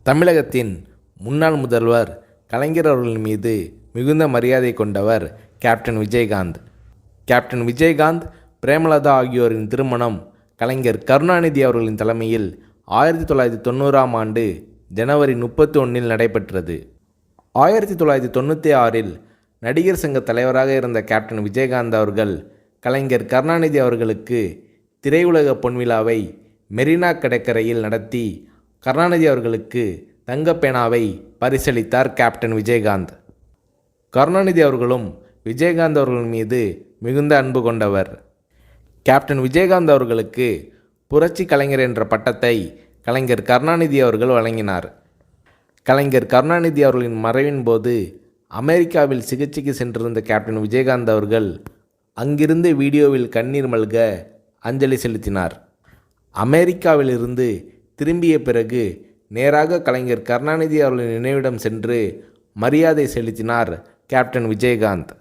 தமிழகத்தின் முன்னாள் முதல்வர் கலைஞர் அவர்களின் மீது மிகுந்த மரியாதை கொண்டவர் கேப்டன் விஜயகாந்த். கேப்டன் விஜயகாந்த், பிரேமலதா ஆகியோரின் திருமணம் கலைஞர் கருணாநிதி அவர்களின் தலைமையில் 1990ஆம் ஆண்டு ஜனவரி 31 நடைபெற்றது. 1996இல் நடிகர் சங்க தலைவராக இருந்த கேப்டன் விஜயகாந்த் அவர்கள் கலைஞர் கருணாநிதி அவர்களுக்கு திரையுலக பொன்விழாவை மெரினா கடற்கரையில் நடத்தி கருணாநிதி அவர்களுக்கு தங்கப்பேனாவை பரிசளித்தார் கேப்டன் விஜயகாந்த். கருணாநிதி அவர்களும் விஜயகாந்த் அவர்கள் மீது மிகுந்த அன்பு கொண்டவர். கேப்டன் விஜயகாந்த் அவர்களுக்கு புரட்சி கலைஞர் என்ற பட்டத்தை கலைஞர் கருணாநிதி அவர்கள் வழங்கினார். கலைஞர் கருணாநிதி அவர்களின் மறைவின் போது அமெரிக்காவில் சிகிச்சைக்கு சென்றிருந்த கேப்டன் விஜயகாந்த் அவர்கள் அங்கிருந்து வீடியோவில் கண்ணீர் மல்க அஞ்சலி செலுத்தினார். அமெரிக்காவிலிருந்து திரும்பிய பிறகு நேராக கலைஞர் கருணாநிதி அவர்களின் நினைவிடம் சென்று மரியாதை செலுத்தினார் கேப்டன் விஜயகாந்த்.